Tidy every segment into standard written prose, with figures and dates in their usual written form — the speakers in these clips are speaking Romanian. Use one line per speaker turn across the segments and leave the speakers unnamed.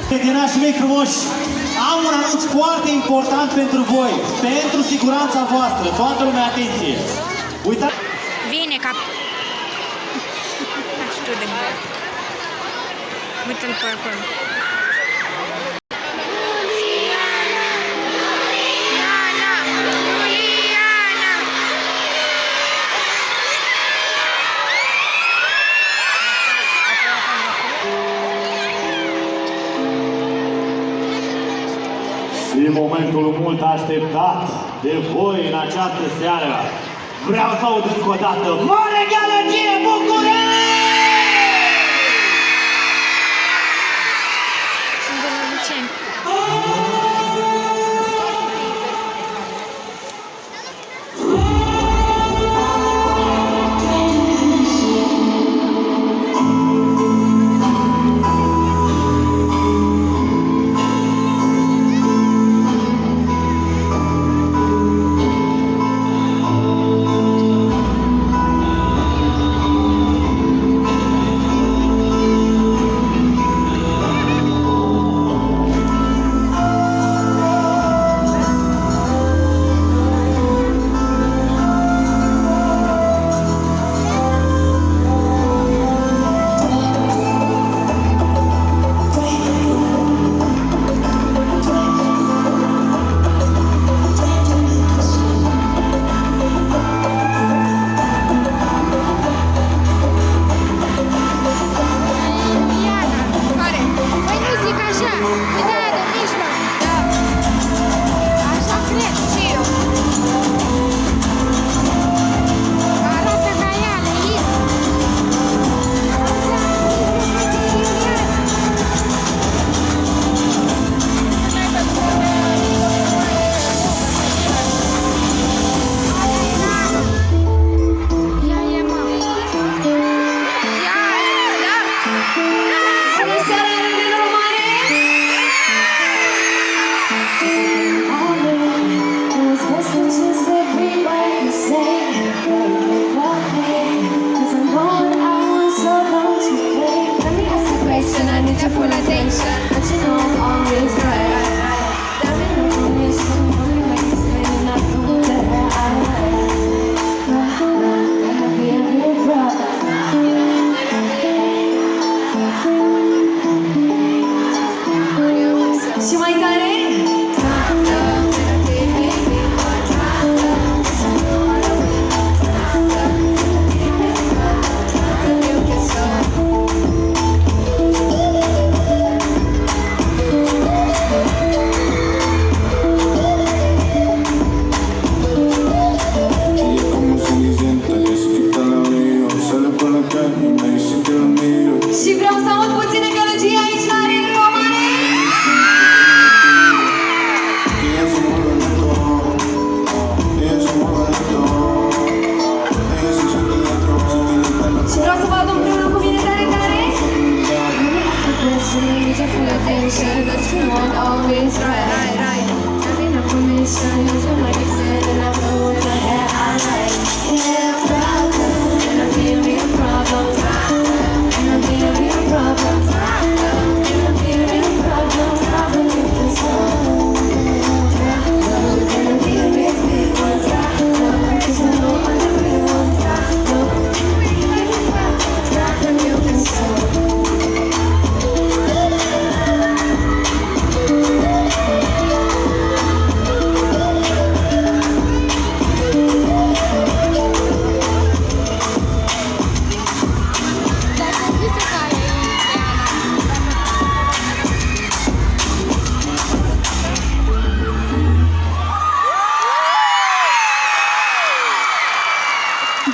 Prieteni mei frumoși, am un anunț foarte important pentru voi, pentru siguranța voastră. Toată lumea, atenție! Uitați!
Vine cap... Taci tu de bă. Uite-l pe acolo.
Și momentul mult așteptat de voi în această seară, vreau să aud încă o dată Mare Gălăgie București!
Sunt de la Luceni.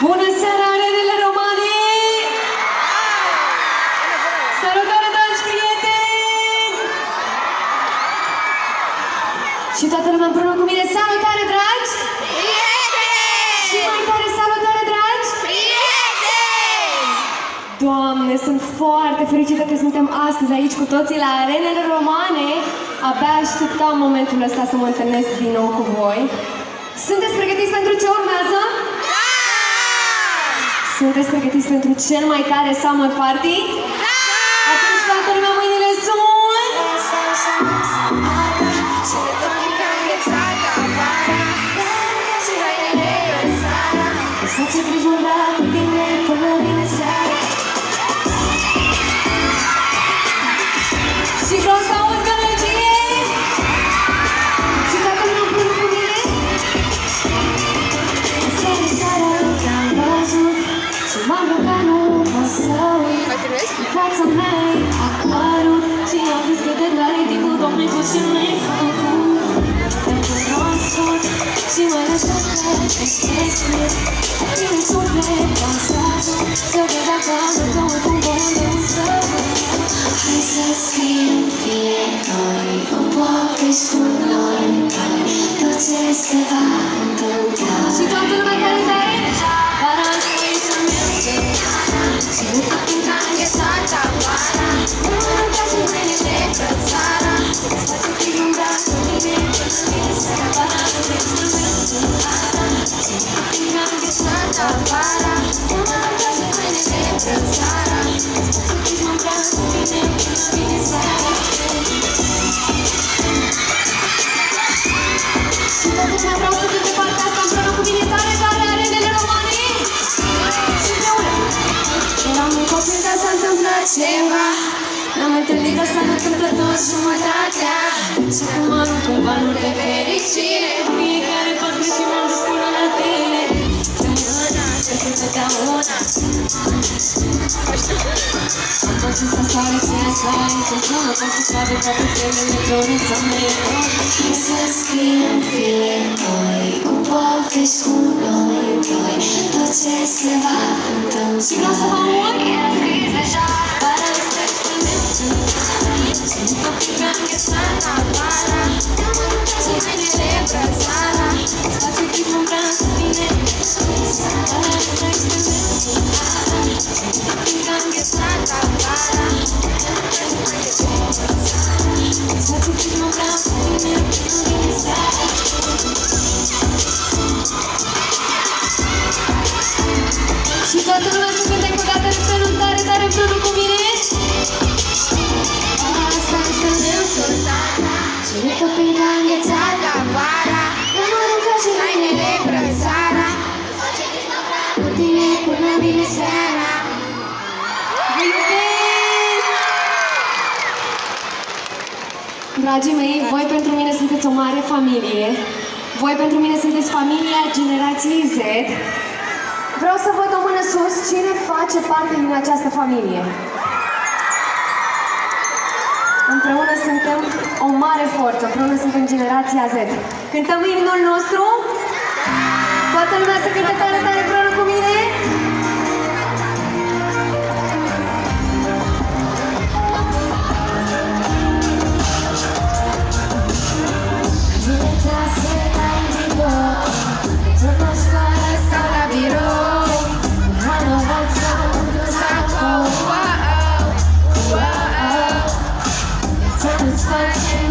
Bună seara, arenele romane! Salutare, dragi prieteni! Și toată lumea împreună cu mine, salutare, dragi! Prieteni! Și mai tare, salutare, dragi! Prieteni! Doamne, sunt foarte fericită că suntem astăzi aici cu toții la arenele romane. Abia așteptam momentul ăsta să mă întâlnesc din nou cu voi. Sunteți pregătiți pentru ce urmează? Sunteți pregătiți pentru cel mai tare summer party? Da! Atunci toată lumea mâinile sus! ce mi-ai făcut. Te cunoscut și mă lăsați să ești din suflet dansatul. Să văd dacă am de două componente să hai să scriem fie noi o poveste cu noi tot ce se va întâmpla. Și toată lumea care tare para asta instrumente și după când am ghețat apara nu mă aruncați în mâinile brățara îți face prin umbra cu mine până vine seara para asta instrumente și după când am ghețat apara nu mă aruncați în mâinile brățara îți face prin umbra cu mine până vine seara. Și toată lumea vreau să cânt pe partea asta împreună cu mine tare, tare, arenele romane. Și împreună. Eram un copil, dar s-a întâmplat ceva. Ne-am întâlnit, dar s-a întâmplat tot jumătatea. Și acum am pe banuri de fericire. Fiecare pas greșit m-am dus până la tine. De mâna, de totdeauna. Am văzut să soare ce asta aici în zonă. Pot să soare toate stelele dorința mea. Hai să scriem fie noi cu povesti cu noi doi tot ce se va întâmpla. Și vreau să vă aud. Era scris deja para asta experimentul. Și după când am ghețat apara ne-am aruncat și hainele brățara îți face chip umbra cu tine para asta experimentul. Și după când am ghețat apara ne-am aruncat și hainele brățara îți face chip umbra cu tine până vine seara. Și toată lumea să cânte cu dată refrenul tare, tare împreună cu mine. Asta este meu sultana, cine tot pentru a înghețat la vara ne-am aruncat și hainele brățara îți face disnobra cu tine până vine seara. Vă iubesc! Dragii mei, voi pentru mine sunteți o mare familie. Voi pentru mine sunteți familia generației Z. Vreau să văd o mână sus cine face parte din această familie. Împreună suntem o mare forță, împreună suntem generația Z. Cântăm imnul nostru? Toată lumea să cânte tare, tare împreună cu mine? Satisfaction,